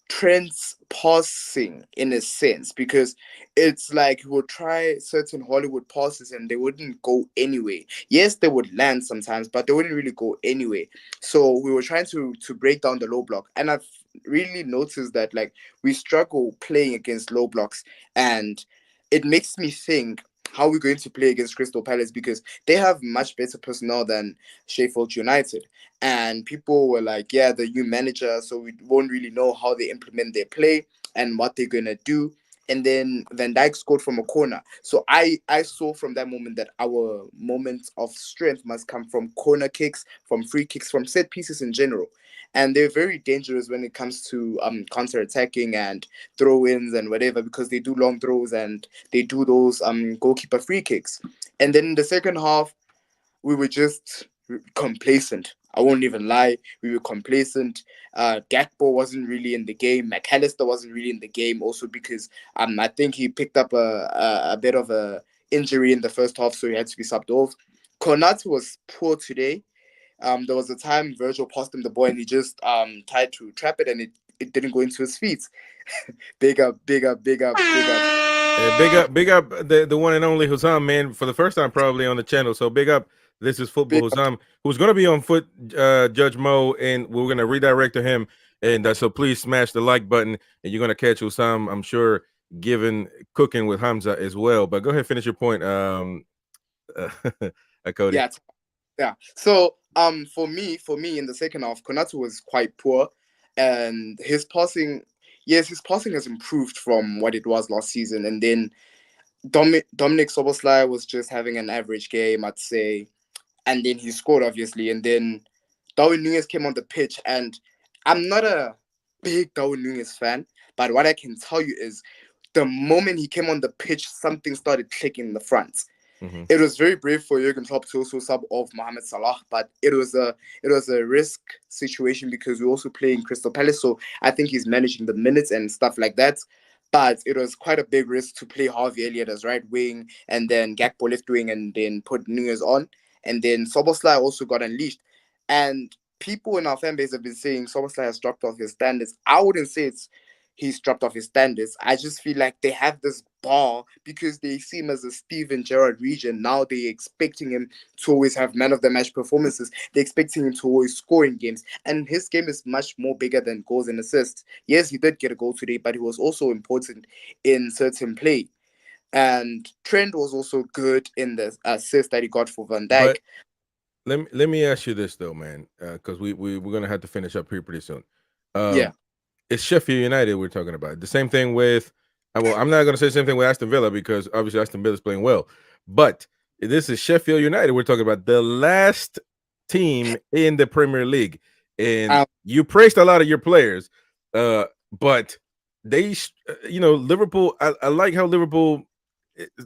Trent's passing, in a sense, because it's like he would try certain Hollywood passes and they wouldn't go anywhere. Yes, they would land sometimes, but they wouldn't really go anywhere. So we were trying to break down the low block, and I've really noticed that like we struggle playing against low blocks, and it makes me think how we're going to play against Crystal Palace, because they have much better personnel than Sheffield United. And people were like, yeah, the new manager, so we won't really know how they implement their play and what they're going to do. And then Van Dijk scored from a corner. So I saw from that moment that our moment of strength must come from corner kicks, from free kicks, from set pieces in general. And they're very dangerous when it comes to counter-attacking and throw-ins and whatever, because they do long throws and they do those goalkeeper free kicks. And then in the second half, we were just complacent. I won't even lie. We were complacent. Gakpo wasn't really in the game. McAllister wasn't really in the game, also because I think he picked up a bit of a injury in the first half, so he had to be subbed off. Konate was poor today. There was a time Virgil passed him the ball and he just tried to trap it, and it didn't go into his feet. Big up, big up, big up, big up. Big up the one and only Hussam, man, for the first time probably on the channel. So big up. This is Football Big up. Hussam, who's going to be on foot, Judge Mo, and we're going to redirect to him. And so please smash the like button, and you're going to catch Hussam, I'm sure, given cooking with Hamza as well. But go ahead, finish your point, Cody. Yeah. So for me in the second half, Konate was quite poor, and his passing, yes, his passing has improved from what it was last season. And then Dominic Soboslai was just having an average game, I'd say. And then he scored, obviously. And then Darwin Núñez came on the pitch, and I'm not a big Darwin Núñez fan, but what I can tell you is the moment he came on the pitch, something started clicking in the front. Mm-hmm. It was very brave for Jurgen Klopp to also sub off Mohamed Salah, but it was a risk situation because we're also playing Crystal Palace, so I think he's managing the minutes and stuff like that. But it was quite a big risk to play Harvey Elliott as right wing and then Gakpo left wing and then put Núñez on, and then Soboslai also got unleashed. And people in our fan base have been saying Soboslai has dropped off his standards. I wouldn't say he's dropped off his standards. I just feel like they have this bar because they see him as a Steven Gerrard region. Now they're expecting him to always have man of the match performances. They're expecting him to always score in games. And his game is much more bigger than goals and assists. Yes, he did get a goal today, but he was also important in certain play. And Trent was also good in the assist that he got for Van Dijk. But let me ask you this though, man, because we're gonna have to finish up here pretty soon. Yeah. It's Sheffield United we're talking about. The same thing with, well, I'm not going to say the same thing with Aston Villa because obviously Aston Villa is playing well. But this is Sheffield United we're talking about, the last team in the Premier League. And you praised a lot of your players, but they, Liverpool, I like how Liverpool,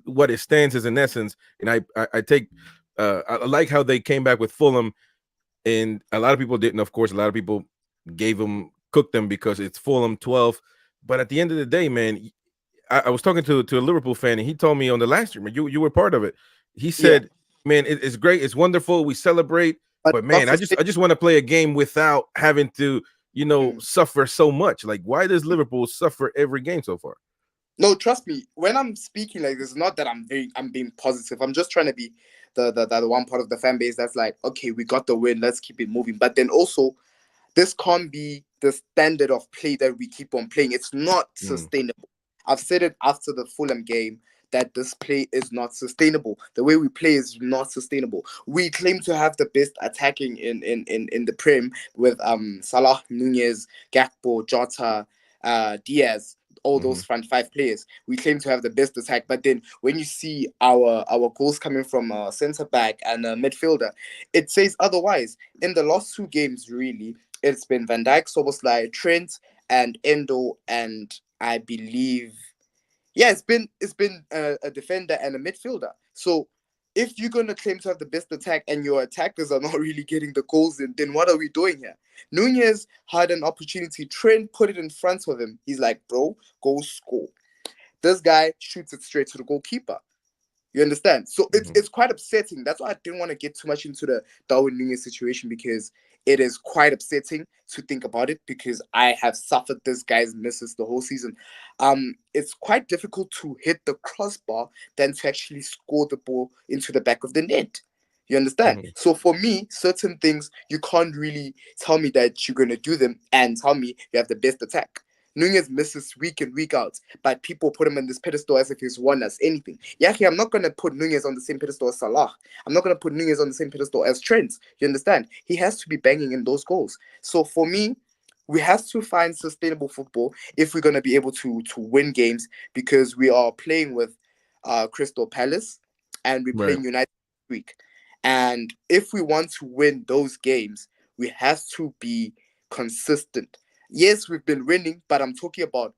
what it stands as in essence. And I like how they came back with Fulham. And a lot of people didn't, of course. A lot of people cooked them because it's Fulham 12. But at the end of the day, man, I was talking to a Liverpool fan, and he told me on the live stream, you were part of it. He said, man, it's great, it's wonderful, we celebrate, but man, I just want to play a game without having to, suffer so much. Like, why does Liverpool suffer every game so far? No, trust me. When I'm speaking like this, not that I'm being positive. I'm just trying to be the one part of the fan base that's like, okay, we got the win, let's keep it moving. But then also, this can't be the standard of play that we keep on playing. It's not sustainable. I've said it after the Fulham game that this play is not sustainable. The way we play is not sustainable. We claim to have the best attacking in the Prem with Salah, Nunez, Gakpo, Jota, Diaz, all those front five players. We claim to have the best attack, but then when you see our goals coming from a centre back and a midfielder, it says otherwise. In the last 2 games, really, it's been Van Dijk, Szoboszlai, Trent, and Endo, and I believe, yeah, it's been a defender and a midfielder. So if you're gonna claim to have the best attack and your attackers are not really getting the goals in, then what are we doing here? Nunez had an opportunity. Trent put it in front of him. He's like, bro, go score. This guy shoots it straight to the goalkeeper. You understand? So it's quite upsetting. That's why I didn't want to get too much into the Darwin Nunez situation, because it is quite upsetting to think about it, because I have suffered this guy's misses the whole season. It's quite difficult to hit the crossbar than to actually score the ball into the back of the net. You understand? So for me, certain things, you can't really tell me that you're going to do them and tell me you have the best attack. Nunez misses week in, week out, but people put him on this pedestal as if he's won us anything. Yaki, I'm not going to put Nunez on the same pedestal as Salah. I'm not going to put Nunez on the same pedestal as Trent. You understand? He has to be banging in those goals. So for me, we have to find sustainable football if we're going to be able to win games, because we are playing with Crystal Palace and we're playing United this week. And if we want to win those games, we have to be consistent. Yes, we've been winning, but I'm talking about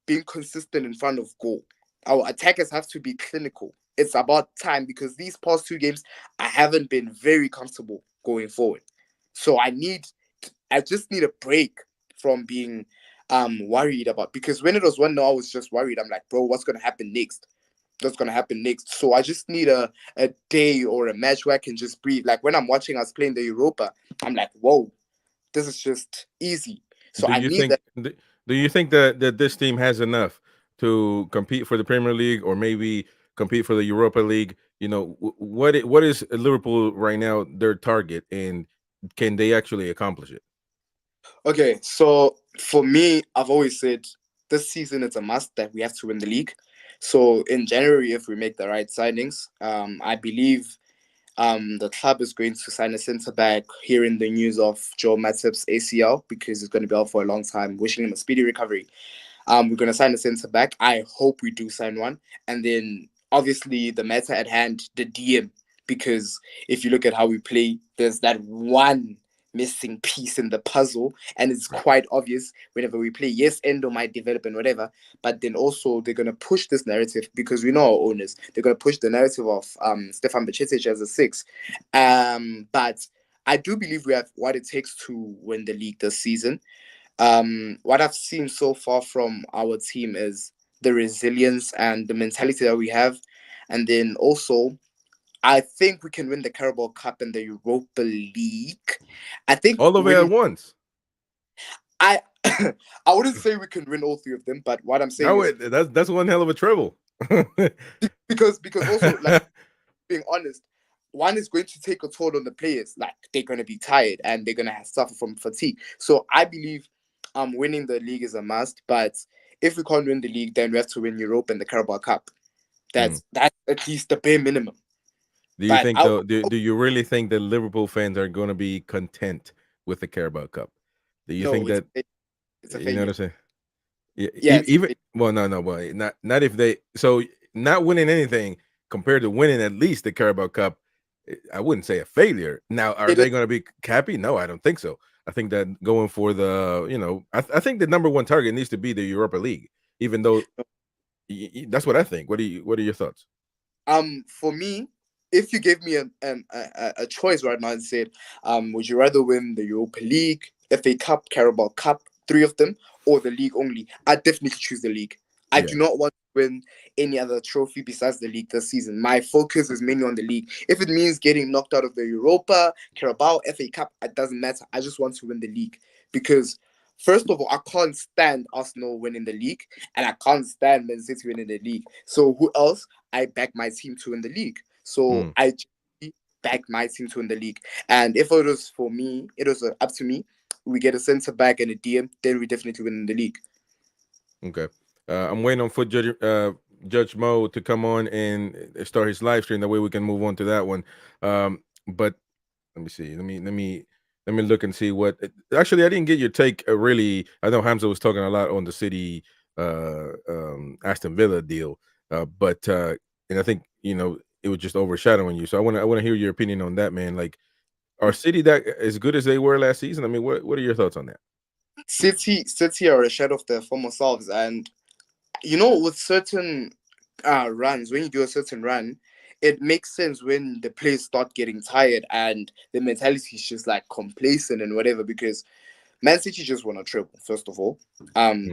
being consistent in front of goal. Our attackers have to be clinical. It's about time, because these past 2 games, I haven't been very comfortable going forward. So I just need a break from being worried about, because when it was 1-0, I was just worried. I'm like, bro, what's going to happen next? What's going to happen next? So I just need a day or a match where I can just breathe. Like when I'm watching us playing the Europa, I'm like, whoa, this is just easy. So I need that. Do you think that this team has enough to compete for the Premier League, or maybe compete for the Europa League? You know, what is Liverpool right now their target, and can they actually accomplish it? Okay, so for me, I've always said this season it's a must that we have to win the league. So in January, if we make the right signings, I believe the club is going to sign a centre back, hearing the news of Joe Matip's ACL, because he's going to be out for a long time. Wishing him a speedy recovery. We're going to sign a centre back. I hope we do sign one. And then obviously the matter at hand, the DM, because if you look at how we play, there's that one missing piece in the puzzle, and it's quite obvious whenever we play. Yes, Endo might develop and whatever, but then also they're going to push this narrative, because we know our owners, they're going to push the narrative of Stefan Bajcetic as a 6. But I do believe we have what it takes to win the league this season. What I've seen so far from our team is the resilience and the mentality that we have. And then also, I think we can win the Carabao Cup and the Europa League. I think all of it at once. I wouldn't say we can win all 3 of them, but what I'm saying is that's one hell of a treble. because also, like, being honest, one is going to take a toll on the players. Like, they're going to be tired and they're going to suffer from fatigue. So I believe winning the league is a must. But if we can't win the league, then we have to win Europe and the Carabao Cup. That's at least the bare minimum. Do you think though? Do you really think that Liverpool fans are going to be content with the Carabao Cup? Do you think that it's a you know what I'm saying? Yeah, even well, no, well, not if they not winning anything compared to winning at least the Carabao Cup. I wouldn't say a failure. Now, are they going to be happy? No, I don't think so. I think that going for the, I think the number 1 target needs to be the Europa League, even though that's what I think. What are your thoughts? For me, if you gave me a choice right now and said, would you rather win the Europa League, FA Cup, Carabao Cup, 3 of them, or the league only, I'd definitely choose the league. I do not want to win any other trophy besides the league this season. My focus is mainly on the league. If it means getting knocked out of the Europa, Carabao, FA Cup, it doesn't matter. I just want to win the league, because first of all, I can't stand Arsenal winning the league, and I can't stand Man City winning the league. So who else? I back my team to win the league. So I back my team to win the league. And if it was for me, it was up to me. We get a centre back and a DM, then we definitely win the league. Okay. I'm waiting on Judge Mo to come on and start his live stream. That way we can move on to that one. But let me see. Let me look and see what. Actually, I didn't get your take. Really, I know Hamza was talking a lot on the City Aston Villa deal, but and I think it was just overshadowing you. So I want to hear your opinion on that, man. Like, are City that as good as they were last season? I mean, what are your thoughts on that? City are a shadow of their former selves, and with certain runs, when you do a certain run, it makes sense when the players start getting tired and the mentality is just like complacent and whatever. Because Man City just won a treble, first of all.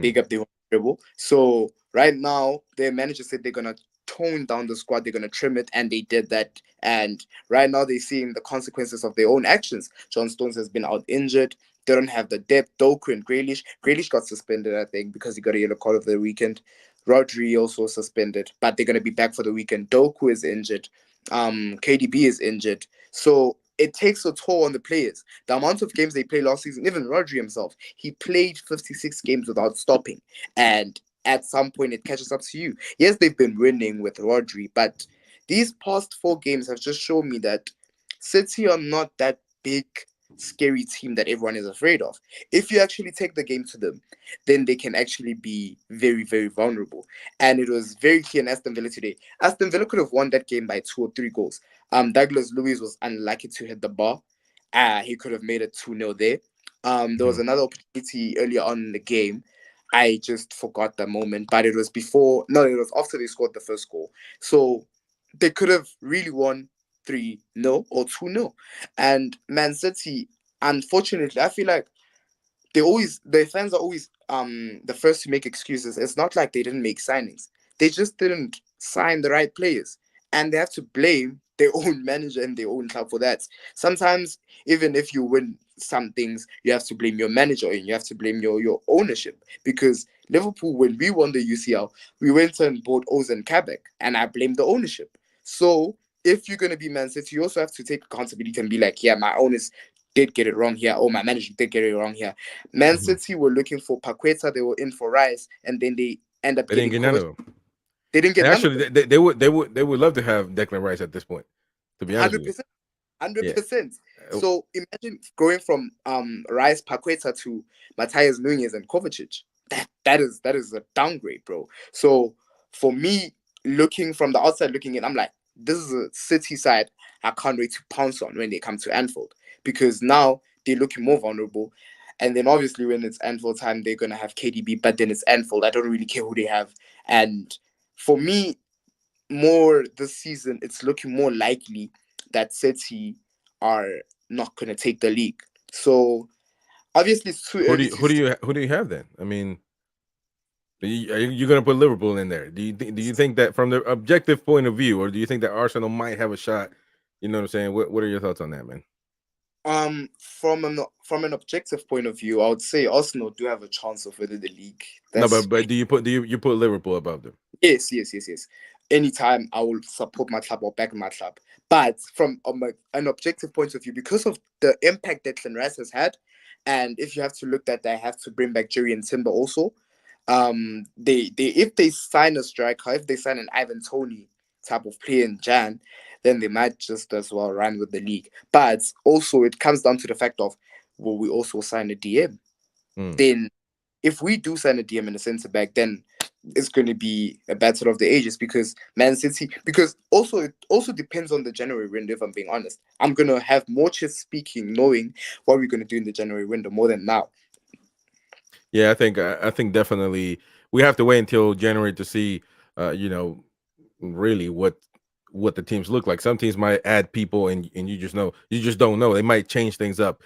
Big up, they won a treble. So right now, their manager said they're gonna tone down the squad, they're gonna trim it, and they did that. And right now, they're seeing the consequences of their own actions. John Stones has been out injured. They don't have the depth. Doku and Grealish. Grealish got suspended, I think, because he got a yellow card over the weekend. Rodri also suspended, but they're gonna be back for the weekend. Doku is injured. KDB is injured. So it takes a toll on the players. The amount of games they played last season, even Rodri himself, he played 56 games without stopping. And at some point, it catches up to you. Yes, they've been winning with Rodri, but these past 4 games have just shown me that City are not that big, scary team that everyone is afraid of. If you actually take the game to them, then they can actually be very, very vulnerable. And it was very clear in Aston Villa today. Aston Villa could have won that game by 2 or 3 goals. Douglas Luiz was unlucky to hit the bar. He could have made it 2-0 there. There was another opportunity earlier on in the game. I just forgot the moment, but it was after they scored the first goal. So they could have really won 3-0 or 2-0. And Man City, unfortunately, I feel like their fans are always the first to make excuses. It's not like they didn't make signings. They just didn't sign the right players. And they have to blame their own manager and their own club for that. Sometimes, even if you win some things, you have to blame your manager and you have to blame your ownership. Because Liverpool, when we won the UCL, we went and bought Ozan Kabak, and I blame the ownership. So if you're going to be Man City, you also have to take accountability and be like, yeah, my owners did get it wrong here. Oh, my manager did get it wrong here. Man City were looking for Paqueta, they were in for Rice, and then they end up They didn't getting get none Kovacic. of them. They didn't get And none of actually, them. they would love to have Declan Rice at this point. To be honest with you, 100%. 100%. Yeah. So imagine going from Rice, Paqueta to Matthias Nunez and Kovacic. That is a downgrade, bro. So for me, looking from the outside looking in, I'm like, this is a City side I can't wait to pounce on when they come to Anfield, because now they're looking more vulnerable. And then obviously when it's Anfield time, they're gonna have KDB, but then it's Anfield. I don't really care who they have. And for me, more this season, it's looking more likely that City are not going to take the league. So obviously, it's too early to say. who do you have then? I mean, are you going to put Liverpool in there? Do you think that from the objective point of view, or do you think that Arsenal might have a shot? You know what I'm saying? What are your thoughts on that, man? From an objective point of view, I would say Arsenal do have a chance of winning the league. No, but do you put Liverpool above them? Yes. Anytime I will support my club or back my club. But from an objective point of view, because of the impact that Declan Rice has had, and if you have to look that they have to bring back Jerry and Timber also, they if they sign a striker, if they sign an Ivan Toney type of player in Jan, then they might just as well run with the league. But also it comes down to the fact of, will we also sign a DM? Then if we do sign a DM and a centre back, then it's going to be a battle of the ages, because Man City, because also it also depends on the January window, if I'm being honest. I'm going to have more chess speaking knowing what we're going to do in the January window more than now. Yeah, I think definitely we have to wait until January to see, really what the teams look like. Some teams might add people, and you just don't know. They might change things up.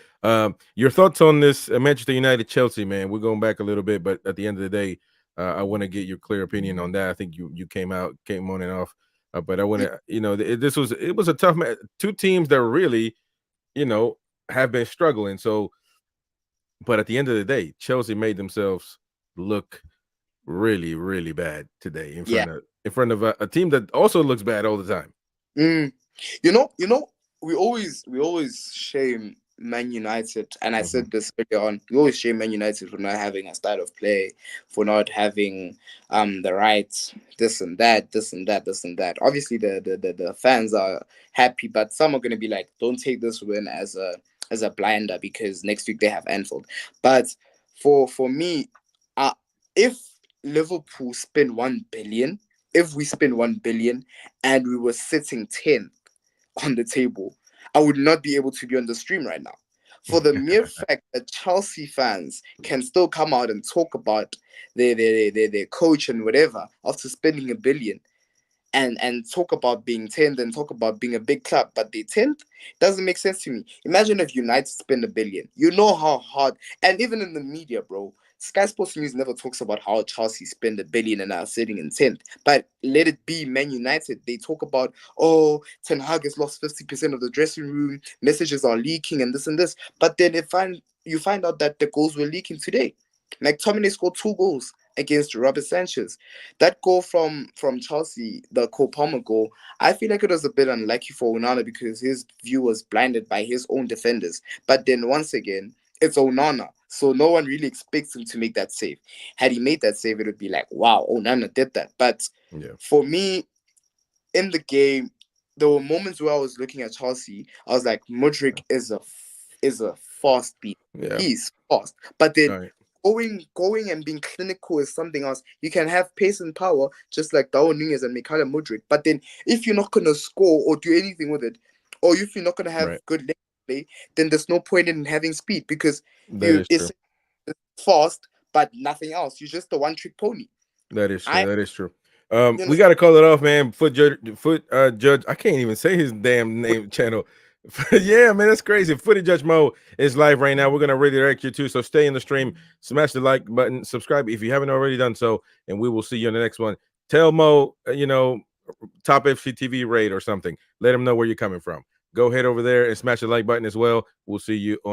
Your thoughts on this Manchester United Chelsea, man? We're going back a little bit, but at the end of the day, I want to get your clear opinion on that. I think you came on and off, but I want to, it was a tough match. Two teams that really, have been struggling. So. But at the end of the day, Chelsea made themselves look really, really bad today in front of a team that also looks bad all the time. We always shame Man United, and I said this earlier on, we always shame Man United for not having a style of play, for not having the right this and that, this and that, this and that. Obviously the fans are happy, but some are gonna be like, don't take this win as a blinder because next week they have Anfield. But for me, if Liverpool spend 1 billion, if we spend 1 billion and we were sitting 10th on the table, I would not be able to be on the stream right now. For the mere fact that Chelsea fans can still come out and talk about their coach and whatever after spending 1 billion and talk about being 10th and talk about being a big club, but they 10th doesn't make sense to me. Imagine if United spend 1 billion. You know how hard, and even in the media, bro, Sky Sports News never talks about how Chelsea spend 1 billion and are sitting in 10th. But let it be Man United. They talk about, oh, Ten Hag has lost 50% of the dressing room, messages are leaking and this and this. But then you find out that the goals were leaking today. McTominay scored 2 goals against Robert Sanchez. That goal from Chelsea, the Cole Palmer goal, I feel like it was a bit unlucky for Onana because his view was blinded by his own defenders. But then once again, it's Onana, so no one really expects him to make that save. Had he made that save, it would be like, wow, Onana did that. But for me, in the game, there were moments where I was looking at Chelsea. I was like, Mudryk is a fast beat. Yeah. He's fast. But then Right. going and being clinical is something else. You can have pace and power just like Darwin Nunez and Mikhail Mudryk. But then if you're not going to score or do anything with it, or if you're not going to have good leg play, then there's no point in having speed because it's fast, but nothing else. You're just a one-trick pony. That is true. That is true. know- We got to call it off, man. Foot judge. I can't even say his damn name channel. Yeah, man, that's crazy. Footy Judge Mo is live right now. We're gonna redirect you too, so stay in the stream. Smash the like button, subscribe if you haven't already done so, and we will see you on the next one. Tell Mo, Top FCTV raid or something. Let him know where you're coming from. Go head over there and smash the like button as well. We'll see you on